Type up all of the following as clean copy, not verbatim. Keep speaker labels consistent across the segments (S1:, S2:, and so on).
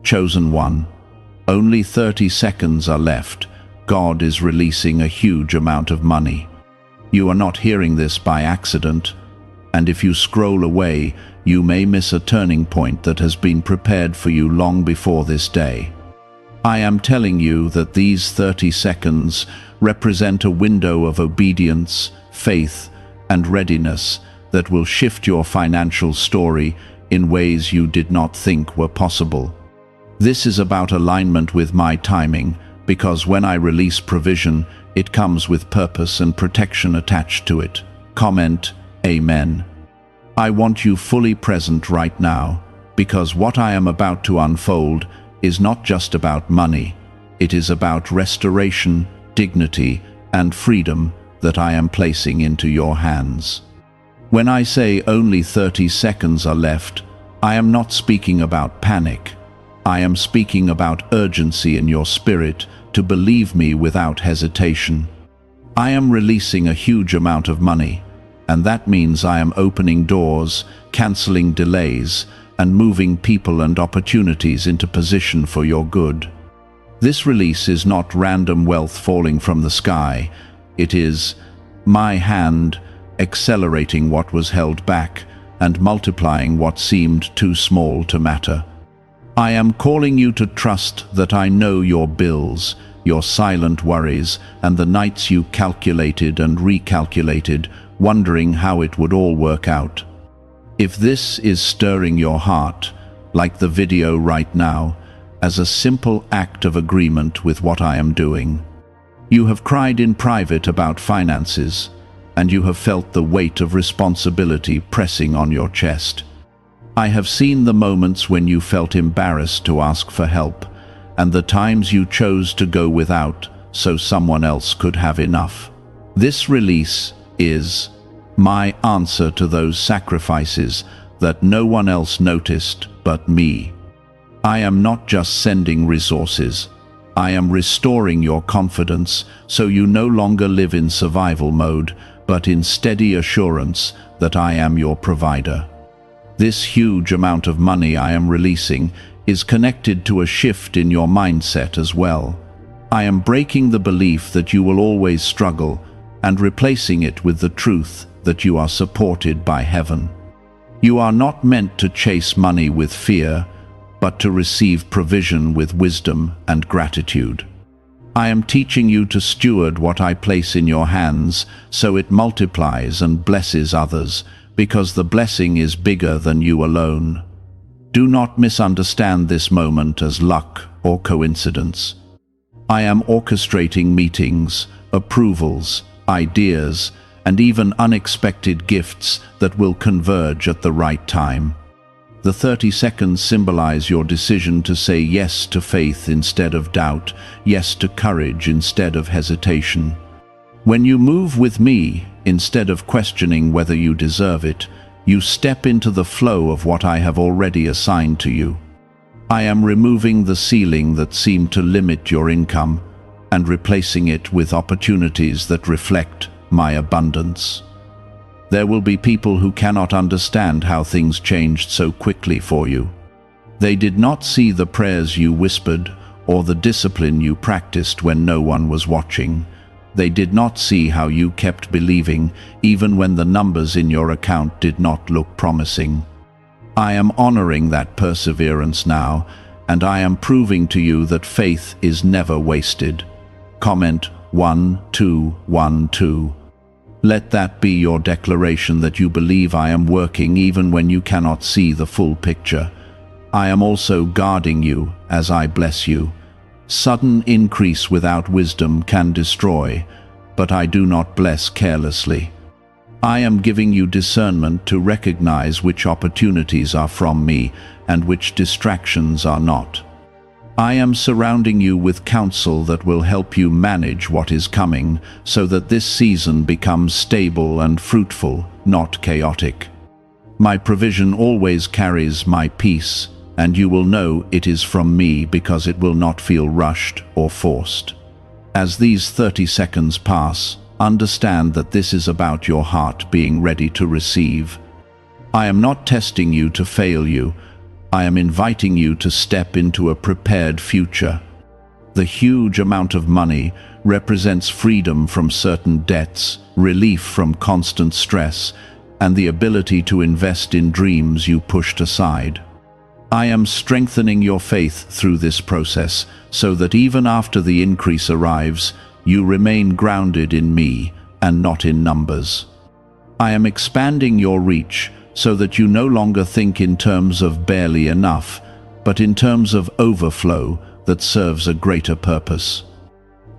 S1: Chosen one, only 30 seconds are left. God is releasing a huge amount of money. You are not hearing this by accident, and if you scroll away, you may miss a turning point that has been prepared for you long before this day. I am telling you that these 30 seconds represent a window of obedience, faith, and readiness that will shift your financial story in ways you did not think were possible. This is about alignment with my timing, because when I release provision, it comes with purpose and protection attached to it. Comment, Amen. I want you fully present right now, because what I am about to unfold is not just about money. It is about restoration, dignity, and freedom that I am placing into your hands. When I say only 30 seconds are left, I am not speaking about panic. I am speaking about urgency in your spirit to believe me without hesitation. I am releasing a huge amount of money, and that means I am opening doors, canceling delays, and moving people and opportunities into position for your good. This release is not random wealth falling from the sky. It is my hand accelerating what was held back and multiplying what seemed too small to matter. I am calling you to trust that I know your bills, your silent worries, and the nights you calculated and recalculated, wondering how it would all work out. If this is stirring your heart, like the video right now, as a simple act of agreement with what I am doing. You have cried in private about finances, and you have felt the weight of responsibility pressing on your chest. I have seen the moments when you felt embarrassed to ask for help, and the times you chose to go without so someone else could have enough. This release is my answer to those sacrifices that no one else noticed but me. I am not just sending resources. I am restoring your confidence so you no longer live in survival mode, but in steady assurance that I am your provider. This huge amount of money I am releasing is connected to a shift in your mindset as well. I am breaking the belief that you will always struggle and replacing it with the truth that you are supported by heaven. You are not meant to chase money with fear, but to receive provision with wisdom and gratitude. I am teaching you to steward what I place in your hands so it multiplies and blesses others, because the blessing is bigger than you alone. Do not misunderstand this moment as luck or coincidence. I am orchestrating meetings, approvals, ideas, and even unexpected gifts that will converge at the right time. The 30 seconds symbolize your decision to say yes to faith instead of doubt, yes to courage instead of hesitation. When you move with me, instead of questioning whether you deserve it, you step into the flow of what I have already assigned to you. I am removing the ceiling that seemed to limit your income and replacing it with opportunities that reflect my abundance. There will be people who cannot understand how things changed so quickly for you. They did not see the prayers you whispered or the discipline you practiced when no one was watching. They did not see how you kept believing even when the numbers in your account did not look promising. I am honoring that perseverance now, and I am proving to you that faith is never wasted. Comment 1212. Let that be your declaration that you believe I am working even when you cannot see the full picture. I am also guarding you as I bless you. Sudden increase without wisdom can destroy, but I do not bless carelessly. I am giving you discernment to recognize which opportunities are from me and which distractions are not. I am surrounding you with counsel that will help you manage what is coming so that this season becomes stable and fruitful, not chaotic. My provision always carries my peace, and you will know it is from me because it will not feel rushed or forced. As these 30 seconds pass, understand that this is about your heart being ready to receive. I am not testing you to fail you, I am inviting you to step into a prepared future. The huge amount of money represents freedom from certain debts, relief from constant stress, and the ability to invest in dreams you pushed aside. I am strengthening your faith through this process so that even after the increase arrives, you remain grounded in me and not in numbers. I am expanding your reach so that you no longer think in terms of barely enough, but in terms of overflow that serves a greater purpose.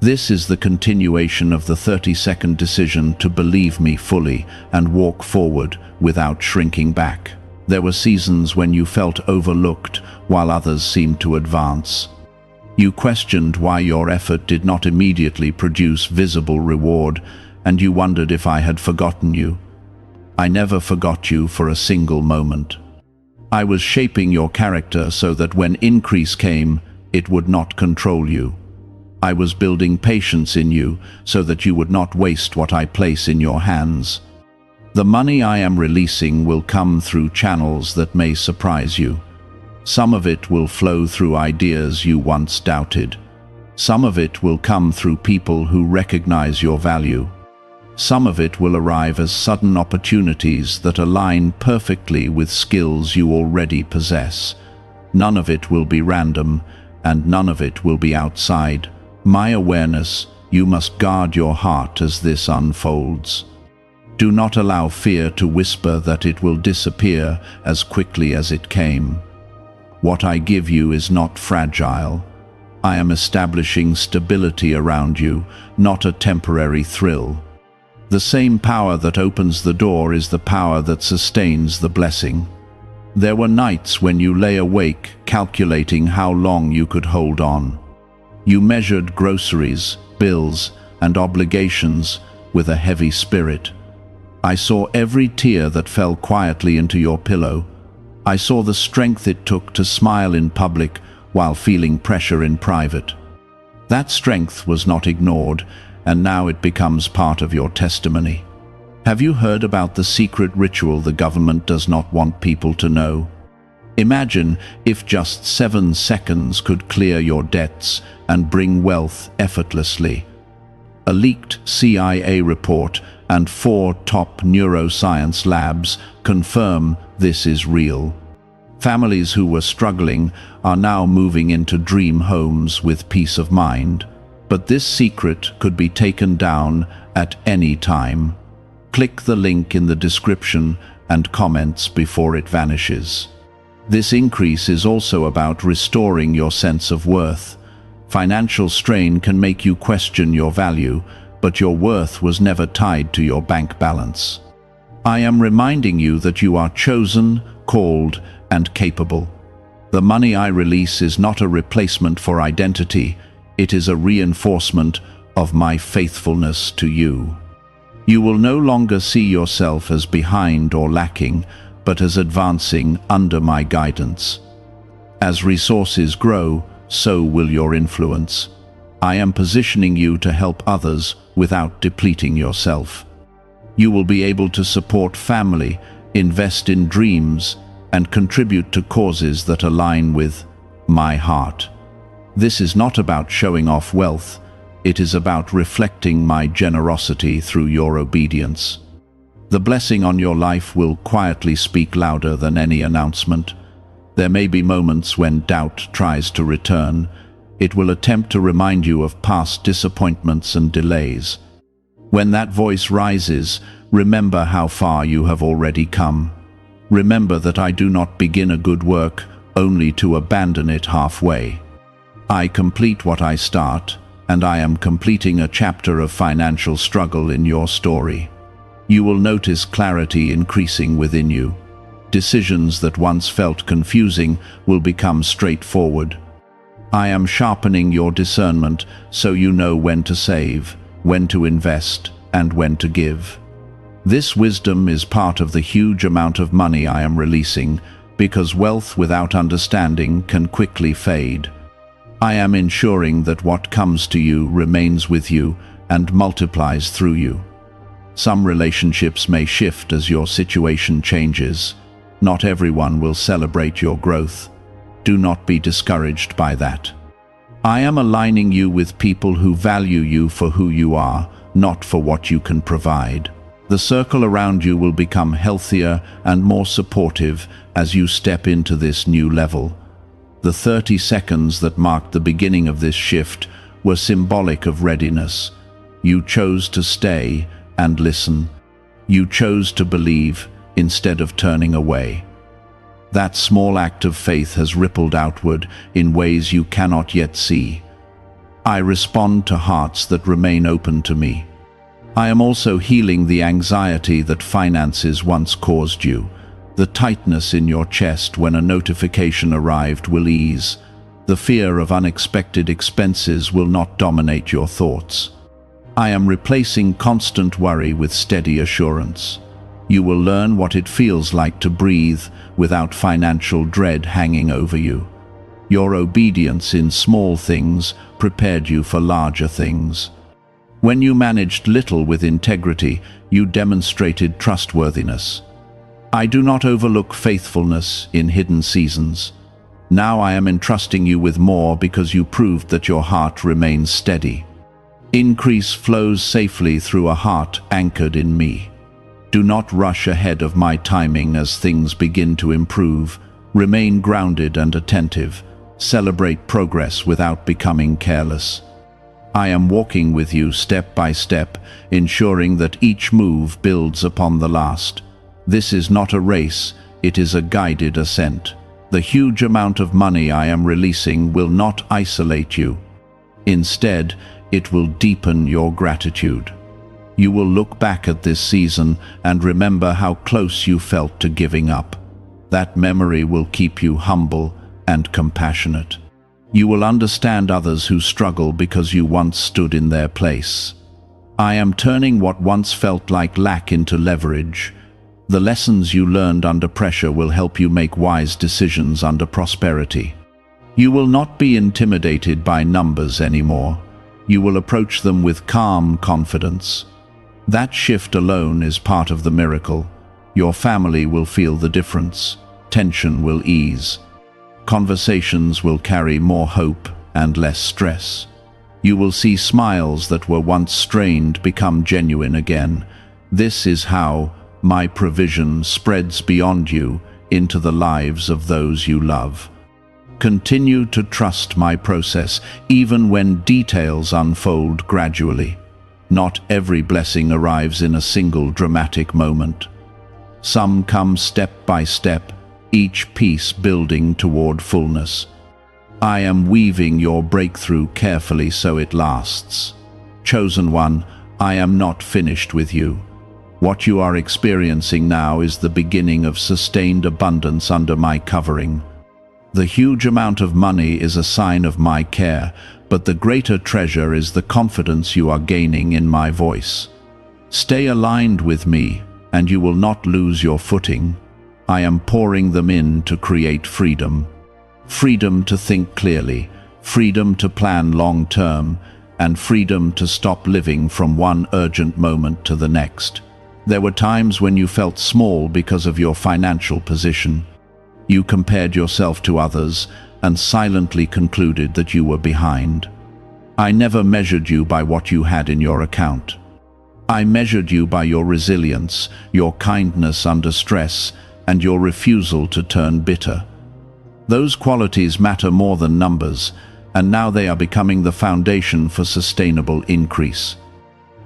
S1: This is the continuation of the 30-second decision to believe me fully and walk forward without shrinking back. There were seasons when you felt overlooked while others seemed to advance. You questioned why your effort did not immediately produce visible reward, and you wondered if I had forgotten you. I never forgot you for a single moment. I was shaping your character so that when increase came, it would not control you. I was building patience in you so that you would not waste what I place in your hands. The money I am releasing will come through channels that may surprise you. Some of it will flow through ideas you once doubted. Some of it will come through people who recognize your value. Some of it will arrive as sudden opportunities that align perfectly with skills you already possess. None of it will be random, and none of it will be outside my awareness. You must guard your heart as this unfolds. Do not allow fear to whisper that it will disappear as quickly as it came. What I give you is not fragile. I am establishing stability around you, not a temporary thrill. The same power that opens the door is the power that sustains the blessing. There were nights when you lay awake, calculating how long you could hold on. You measured groceries, bills, and obligations with a heavy spirit. I saw every tear that fell quietly into your pillow. I saw the strength it took to smile in public while feeling pressure in private. That strength was not ignored, and now it becomes part of your testimony. Have you heard about the secret ritual the government does not want people to know? Imagine if just 7 seconds could clear your debts and bring wealth effortlessly. A leaked CIA report and 4 top neuroscience labs confirm this is real. Families who were struggling are now moving into dream homes with peace of mind. But this secret could be taken down at any time. Click the link in the description and comments before it vanishes. This increase is also about restoring your sense of worth. Financial strain can make you question your value, but your worth was never tied to your bank balance. I am reminding you that you are chosen, called, and capable. The money I release is not a replacement for identity. It is a reinforcement of my faithfulness to you. You will no longer see yourself as behind or lacking, but as advancing under my guidance. As resources grow, so will your influence. I am positioning you to help others without depleting yourself. You will be able to support family, invest in dreams, and contribute to causes that align with my heart. This is not about showing off wealth. It is about reflecting my generosity through your obedience. The blessing on your life will quietly speak louder than any announcement. There may be moments when doubt tries to return. It will attempt to remind you of past disappointments and delays. When that voice rises, remember how far you have already come. Remember that I do not begin a good work only to abandon it halfway. I complete what I start, and I am completing a chapter of financial struggle in your story. You will notice clarity increasing within you. Decisions that once felt confusing will become straightforward. I am sharpening your discernment so you know when to save, when to invest, and when to give. This wisdom is part of the huge amount of money I am releasing, because wealth without understanding can quickly fade. I am ensuring that what comes to you remains with you and multiplies through you. Some relationships may shift as your situation changes. Not everyone will celebrate your growth. Do not be discouraged by that. I am aligning you with people who value you for who you are, not for what you can provide. The circle around you will become healthier and more supportive as you step into this new level. The 30 seconds that marked the beginning of this shift were symbolic of readiness. You chose to stay and listen. You chose to believe instead of turning away. That small act of faith has rippled outward in ways you cannot yet see. I respond to hearts that remain open to me. I am also healing the anxiety that finances once caused you. The tightness in your chest when a notification arrived will ease. The fear of unexpected expenses will not dominate your thoughts. I am replacing constant worry with steady assurance. You will learn what it feels like to breathe without financial dread hanging over you. Your obedience in small things prepared you for larger things. When you managed little with integrity, you demonstrated trustworthiness. I do not overlook faithfulness in hidden seasons. Now I am entrusting you with more because you proved that your heart remains steady. Increase flows safely through a heart anchored in me. Do not rush ahead of my timing as things begin to improve. Remain grounded and attentive. Celebrate progress without becoming careless. I am walking with you step by step, ensuring that each move builds upon the last. This is not a race, it is a guided ascent. The huge amount of money I am releasing will not isolate you. Instead, it will deepen your gratitude. You will look back at this season and remember how close you felt to giving up. That memory will keep you humble and compassionate. You will understand others who struggle because you once stood in their place. I am turning what once felt like lack into leverage. The lessons you learned under pressure will help you make wise decisions under prosperity. You will not be intimidated by numbers anymore. You will approach them with calm confidence. That shift alone is part of the miracle. Your family will feel the difference. Tension will ease. Conversations will carry more hope and less stress. You will see smiles that were once strained become genuine again. This is how my provision spreads beyond you into the lives of those you love. Continue to trust my process, even when details unfold gradually. Not every blessing arrives in a single dramatic moment. Some come step by step, each piece building toward fullness. I am weaving your breakthrough carefully so it lasts. Chosen one, I am not finished with you. What you are experiencing now is the beginning of sustained abundance under my covering. The huge amount of money is a sign of my care, but the greater treasure is the confidence you are gaining in my voice. Stay aligned with me, and you will not lose your footing. I am pouring them in to create freedom. Freedom to think clearly, freedom to plan long-term, and freedom to stop living from one urgent moment to the next. There were times when you felt small because of your financial position. You compared yourself to others and silently concluded that you were behind. I never measured you by what you had in your account. I measured you by your resilience, your kindness under stress, and your refusal to turn bitter. Those qualities matter more than numbers, and now they are becoming the foundation for sustainable increase.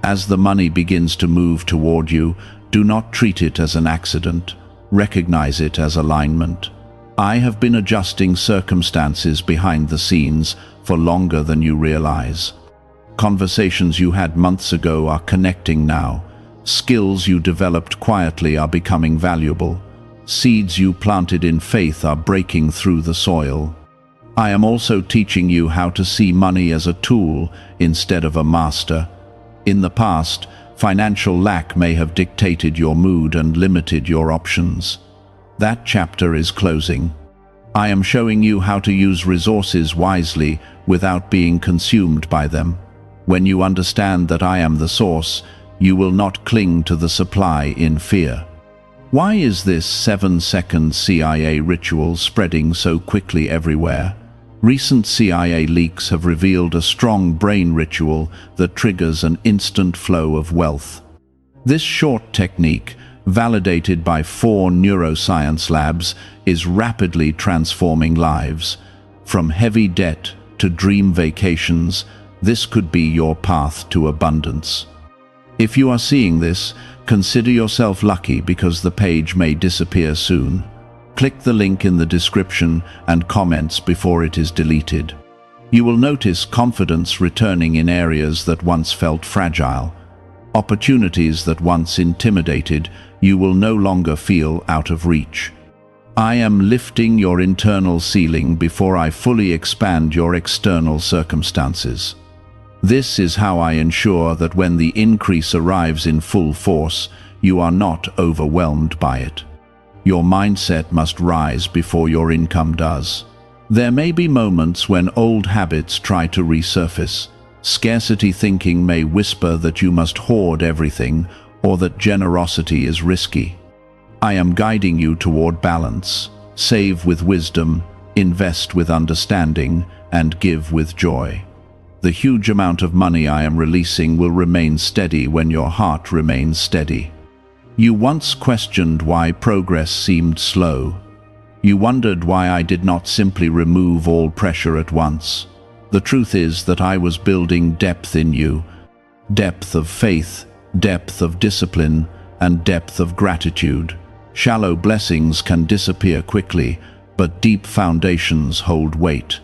S1: As the money begins to move toward you, do not treat it as an accident. Recognize it as alignment. I have been adjusting circumstances behind the scenes for longer than you realize. Conversations you had months ago are connecting now. Skills you developed quietly are becoming valuable. Seeds you planted in faith are breaking through the soil. I am also teaching you how to see money as a tool instead of a master. In the past, financial lack may have dictated your mood and limited your options. That chapter is closing. I am showing you how to use resources wisely without being consumed by them. When you understand that I am the source, you will not cling to the supply in fear. Why is this 7-second CIA ritual spreading so quickly everywhere? Recent CIA leaks have revealed a strong brain ritual that triggers an instant flow of wealth. This short technique, validated by 4 neuroscience labs, is rapidly transforming lives. From heavy debt to dream vacations, this could be your path to abundance. If you are seeing this, consider yourself lucky because the page may disappear soon. Click the link in the description and comments before it is deleted. You will notice confidence returning in areas that once felt fragile. Opportunities that once intimidated you will no longer feel out of reach. I am lifting your internal ceiling before I fully expand your external circumstances. This is how I ensure that when the increase arrives in full force, you are not overwhelmed by it. Your mindset must rise before your income does. There may be moments when old habits try to resurface. Scarcity thinking may whisper that you must hoard everything or that generosity is risky. I am guiding you toward balance. Save with wisdom, invest with understanding, and give with joy. The huge amount of money I am releasing will remain steady when your heart remains steady. You once questioned why progress seemed slow. You wondered why I did not simply remove all pressure at once. The truth is that I was building depth in you. Depth of faith, depth of discipline, and depth of gratitude. Shallow blessings can disappear quickly, but deep foundations hold weight.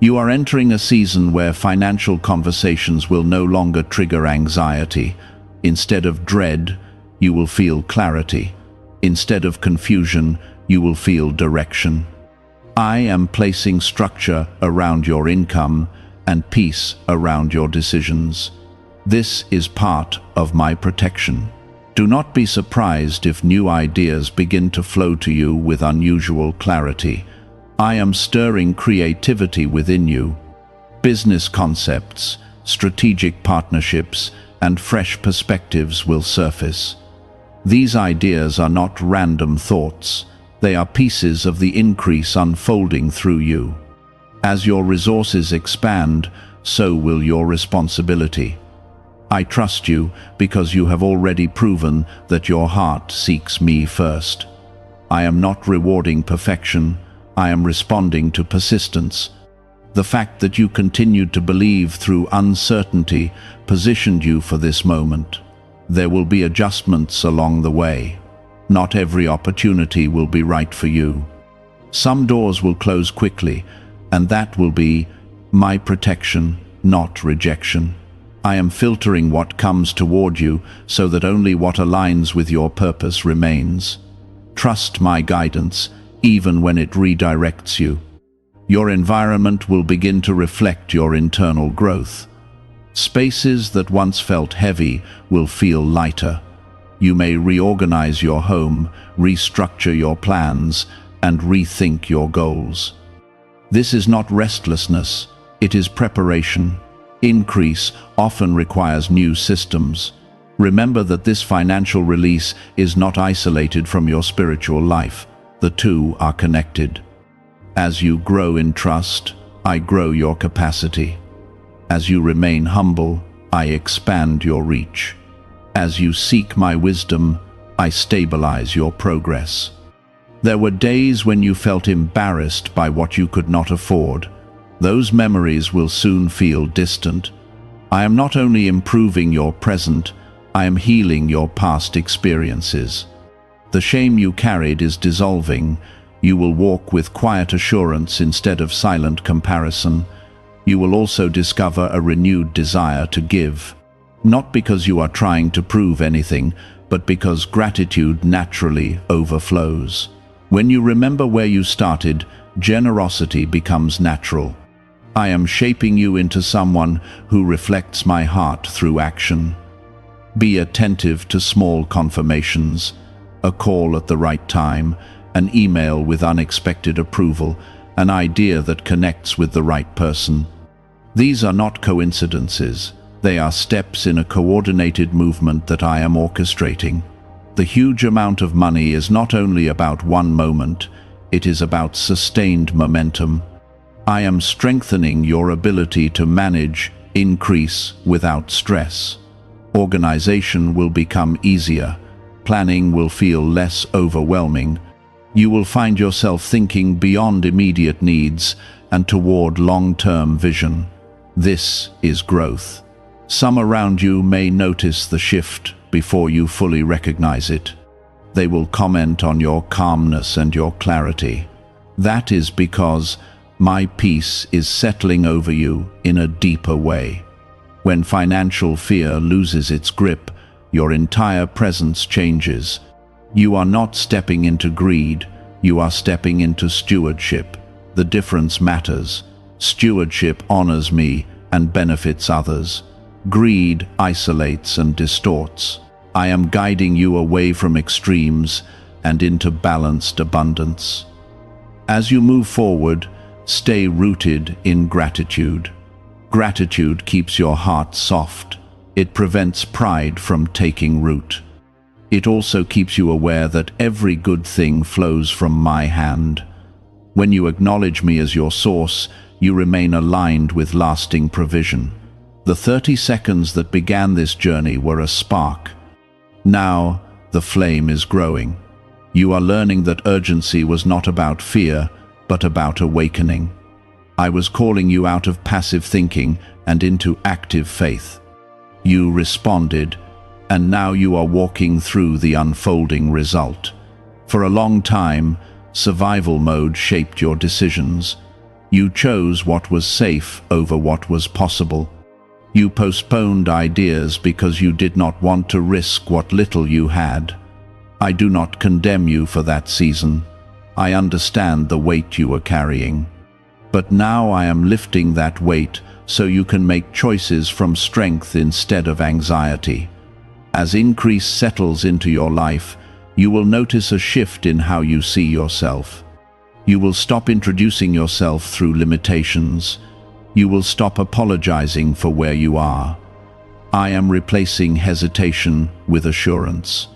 S1: You are entering a season where financial conversations will no longer trigger anxiety. Instead of dread, you will feel clarity. Instead of confusion, you will feel direction. I am placing structure around your income and peace around your decisions. This is part of my protection. Do not be surprised if new ideas begin to flow to you with unusual clarity. I am stirring creativity within you. Business concepts, strategic partnerships, and fresh perspectives will surface. These ideas are not random thoughts. They are pieces of the increase unfolding through you. As your resources expand, so will your responsibility. I trust you because you have already proven that your heart seeks me first. I am not rewarding perfection. I am responding to persistence. The fact that you continued to believe through uncertainty positioned you for this moment. There will be adjustments along the way. Not every opportunity will be right for you. Some doors will close quickly, and that will be my protection, not rejection. I am filtering what comes toward you so that only what aligns with your purpose remains. Trust my guidance, even when it redirects you. Your environment will begin to reflect your internal growth. Spaces that once felt heavy will feel lighter. You may reorganize your home, restructure your plans, and rethink your goals. This is not restlessness, it is preparation. Increase often requires new systems. Remember that this financial release is not isolated from your spiritual life. The two are connected. As you grow in trust, I grow your capacity. As you remain humble, I expand your reach. As you seek my wisdom, I stabilize your progress. There were days when you felt embarrassed by what you could not afford. Those memories will soon feel distant. I am not only improving your present, I am healing your past experiences. The shame you carried is dissolving. You will walk with quiet assurance instead of silent comparison. You will also discover a renewed desire to give. Not because you are trying to prove anything, but because gratitude naturally overflows. When you remember where you started, generosity becomes natural. I am shaping you into someone who reflects my heart through action. Be attentive to small confirmations, a call at the right time, an email with unexpected approval, an idea that connects with the right person. These are not coincidences. They are steps in a coordinated movement that I am orchestrating. The huge amount of money is not only about one moment, it is about sustained momentum. I am strengthening your ability to manage, increase without stress. Organization will become easier. Planning will feel less overwhelming. You will find yourself thinking beyond immediate needs and toward long-term vision. This is growth. Some around you may notice the shift before you fully recognize it. They will comment on your calmness and your clarity. That is because my peace is settling over you in a deeper way. When financial fear loses its grip, your entire presence changes. You are not stepping into greed, you are stepping into stewardship. The difference matters. Stewardship honors me and benefits others. Greed isolates and distorts. I am guiding you away from extremes and into balanced abundance. As you move forward, stay rooted in gratitude. Gratitude keeps your heart soft. It prevents pride from taking root. It also keeps you aware that every good thing flows from my hand. When you acknowledge me as your source, you remain aligned with lasting provision. The 30 seconds that began this journey were a spark. Now, the flame is growing. You are learning that urgency was not about fear, but about awakening. I was calling you out of passive thinking and into active faith. You responded, and now you are walking through the unfolding result. For a long time, survival mode shaped your decisions. You chose what was safe over what was possible. You postponed ideas because you did not want to risk what little you had. I do not condemn you for that season. I understand the weight you were carrying. But now I am lifting that weight so you can make choices from strength instead of anxiety. As increase settles into your life, you will notice a shift in how you see yourself. You will stop introducing yourself through limitations. You will stop apologizing for where you are. I am replacing hesitation with assurance.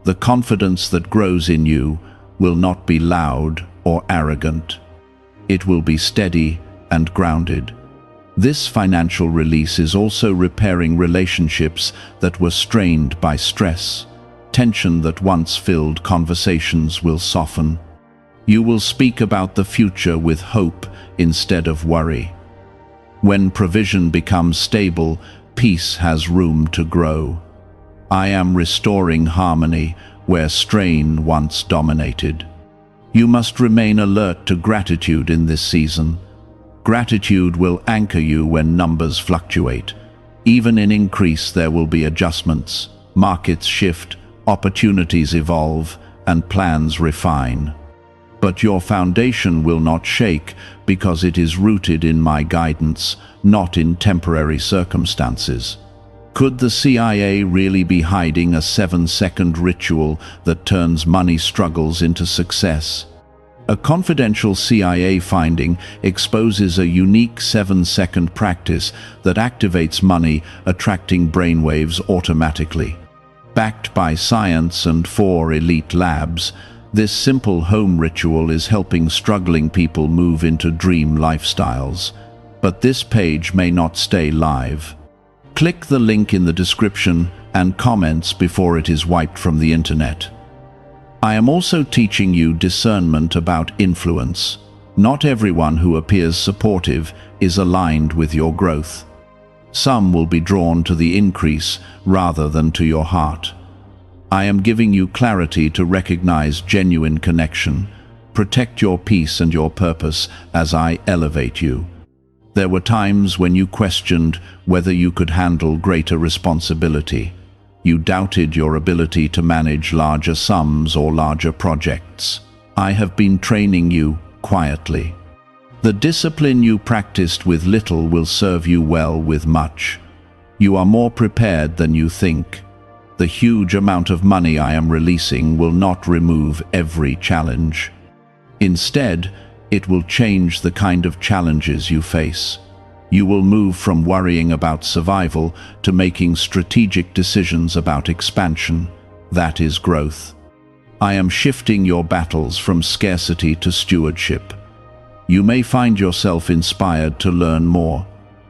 S1: The confidence that grows in you will not be loud or arrogant. It will be steady and grounded. This financial release is also repairing relationships that were strained by stress. Tension that once filled conversations will soften. You will speak about the future with hope instead of worry. When provision becomes stable, peace has room to grow. I am restoring harmony where strain once dominated. You must remain alert to gratitude in this season. Gratitude will anchor you when numbers fluctuate. Even in increase, there will be adjustments. Markets shift, opportunities evolve, and plans refine. But your foundation will not shake because it is rooted in my guidance, not in temporary circumstances. Could the CIA really be hiding a 7-second ritual that turns money struggles into success? A confidential CIA finding exposes a unique 7-second practice that activates money attracting brainwaves automatically. Backed by science and 4 elite labs, this simple home ritual is helping struggling people move into dream lifestyles. But this page may not stay live. Click the link in the description and comments before it is wiped from the internet. I am also teaching you discernment about influence. Not everyone who appears supportive is aligned with your growth. Some will be drawn to the increase rather than to your heart. I am giving you clarity to recognize genuine connection. Protect your peace and your purpose as I elevate you. There were times when you questioned whether you could handle greater responsibility. You doubted your ability to manage larger sums or larger projects. I have been training you quietly. The discipline you practiced with little will serve you well with much. You are more prepared than you think. The huge amount of money I am releasing will not remove every challenge. Instead, it will change the kind of challenges you face. You will move from worrying about survival to making strategic decisions about expansion. That is growth. I am shifting your battles from scarcity to stewardship. You may find yourself inspired to learn more,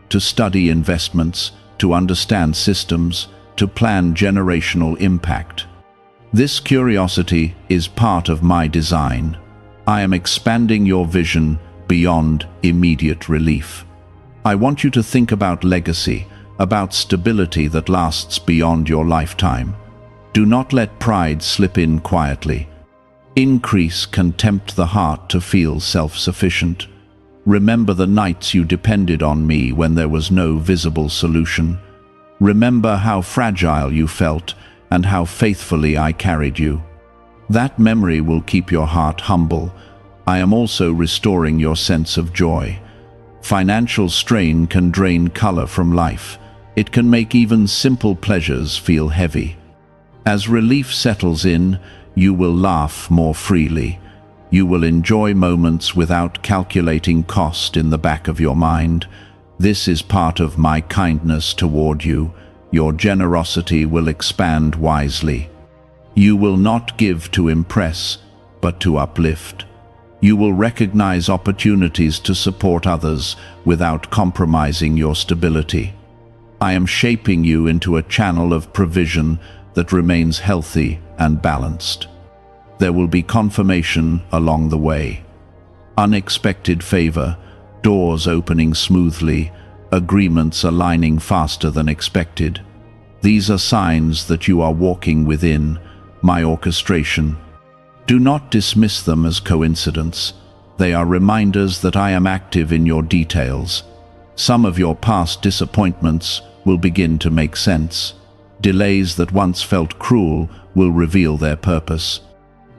S1: to study investments, to understand systems, to plan generational impact. This curiosity is part of my design. I am expanding your vision beyond immediate relief. I want you to think about legacy, about stability that lasts beyond your lifetime. Do not let pride slip in quietly. Increase can tempt the heart to feel self-sufficient. Remember the nights you depended on me when there was no visible solution. Remember how fragile you felt and how faithfully I carried you. That memory will keep your heart humble. I am also restoring your sense of joy. Financial strain can drain color from life. It can make even simple pleasures feel heavy. As relief settles in, you will laugh more freely. You will enjoy moments without calculating cost in the back of your mind. This is part of my kindness toward you. Your generosity will expand wisely. You will not give to impress, but to uplift. You will recognize opportunities to support others without compromising your stability. I am shaping you into a channel of provision that remains healthy and balanced. There will be confirmation along the way. Unexpected favor, doors opening smoothly, agreements aligning faster than expected. These are signs that you are walking within my orchestration. Do not dismiss them as coincidence. They are reminders that I am active in your details. Some of your past disappointments will begin to make sense. Delays that once felt cruel will reveal their purpose.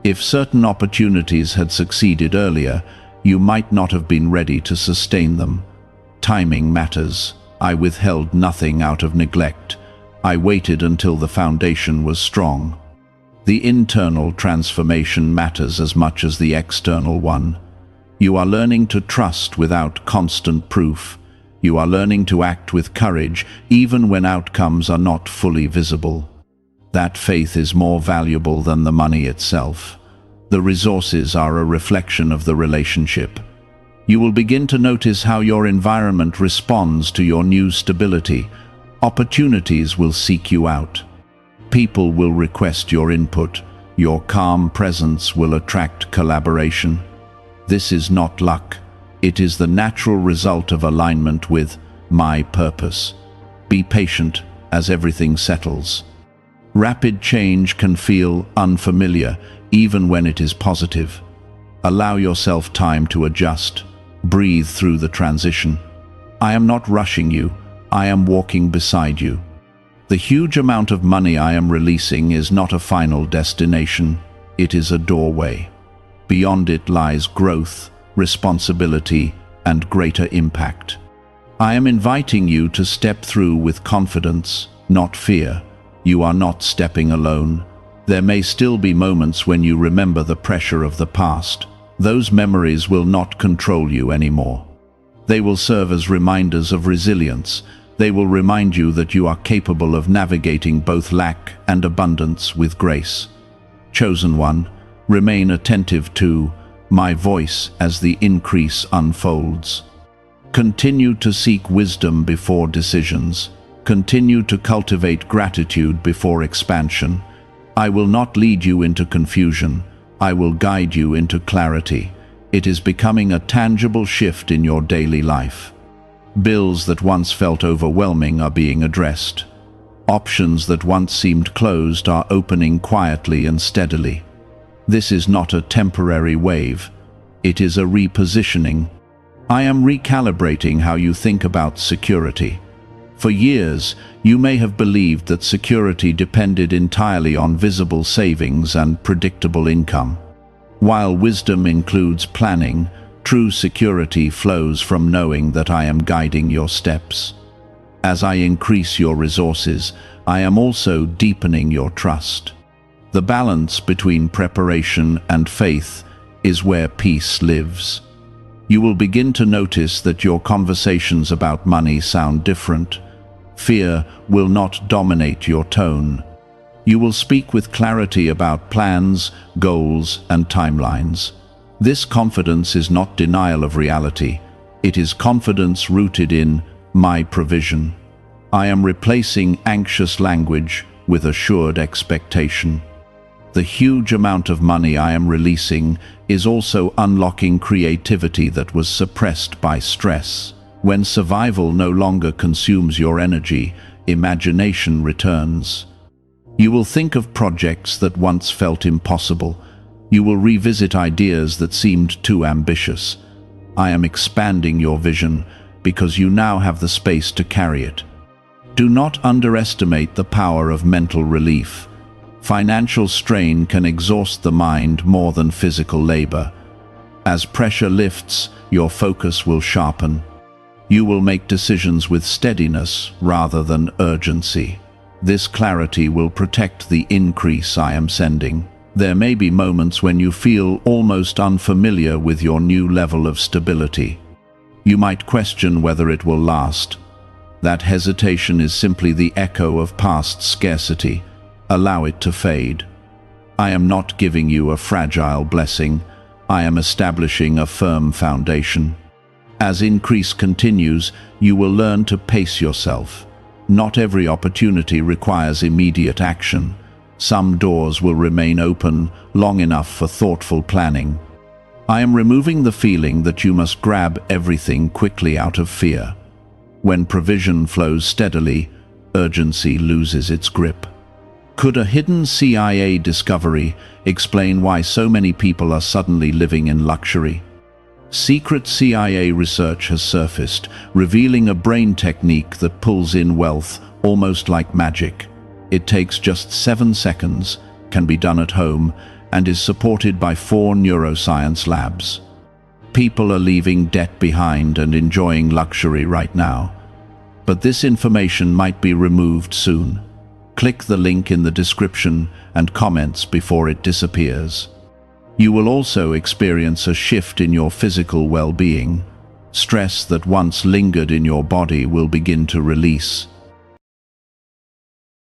S1: If certain opportunities had succeeded earlier, you might not have been ready to sustain them. Timing matters. I withheld nothing out of neglect. I waited until the foundation was strong. The internal transformation matters as much as the external one. You are learning to trust without constant proof. You are learning to act with courage even when outcomes are not fully visible. That faith is more valuable than the money itself. The resources are a reflection of the relationship. You will begin to notice how your environment responds to your new stability. Opportunities will seek you out. People will request your input. Your calm presence will attract collaboration. This is not luck. It is the natural result of alignment with my purpose. Be patient as everything settles. Rapid change can feel unfamiliar, even when it is positive. Allow yourself time to adjust. Breathe through the transition. I am not rushing you. I am walking beside you. The huge amount of money I am releasing is not a final destination. It is a doorway. Beyond it lies growth, responsibility, and greater impact. I am inviting you to step through with confidence, not fear. You are not stepping alone. There may still be moments when you remember the pressure of the past. Those memories will not control you anymore. They will serve as reminders of resilience. They will remind you that you are capable of navigating both lack and abundance with grace. Chosen one, remain attentive to my voice as the increase unfolds. Continue to seek wisdom before decisions. Continue to cultivate gratitude before expansion. I will not lead you into confusion. I will guide you into clarity. It is becoming a tangible shift in your daily life. Bills that once felt overwhelming are being addressed. Options that once seemed closed are opening quietly and steadily. This is not a temporary wave. It is a repositioning. I am recalibrating how you think about security. For years, you may have believed that security depended entirely on visible savings and predictable income. While wisdom includes planning, true security flows from knowing that I am guiding your steps. As I increase your resources, I am also deepening your trust. The balance between preparation and faith is where peace lives. You will begin to notice that your conversations about money sound different. Fear will not dominate your tone. You will speak with clarity about plans, goals, and timelines. This confidence is not denial of reality. It is confidence rooted in my provision. I am replacing anxious language with assured expectation. The huge amount of money I am releasing is also unlocking creativity that was suppressed by stress. When survival no longer consumes your energy, imagination returns. You will think of projects that once felt impossible. You will revisit ideas that seemed too ambitious. I am expanding your vision because you now have the space to carry it. Do not underestimate the power of mental relief. Financial strain can exhaust the mind more than physical labor. As pressure lifts, your focus will sharpen. You will make decisions with steadiness rather than urgency. This clarity will protect the increase I am sending. There may be moments when you feel almost unfamiliar with your new level of stability. You might question whether it will last. That hesitation is simply the echo of past scarcity. Allow it to fade. I am not giving you a fragile blessing. I am establishing a firm foundation. As increase continues, you will learn to pace yourself. Not every opportunity requires immediate action. Some doors will remain open long enough for thoughtful planning. I am removing the feeling that you must grab everything quickly out of fear. When provision flows steadily, urgency loses its grip. Could a hidden CIA discovery explain why so many people are suddenly living in luxury? Secret CIA research has surfaced, revealing a brain technique that pulls in wealth almost like magic. It takes just 7 seconds, can be done at home, and is supported by 4 neuroscience labs. People are leaving debt behind and enjoying luxury right now. But this information might be removed soon. Click the link in the description and comments before it disappears. You will also experience a shift in your physical well-being. Stress that once lingered in your body will begin to release.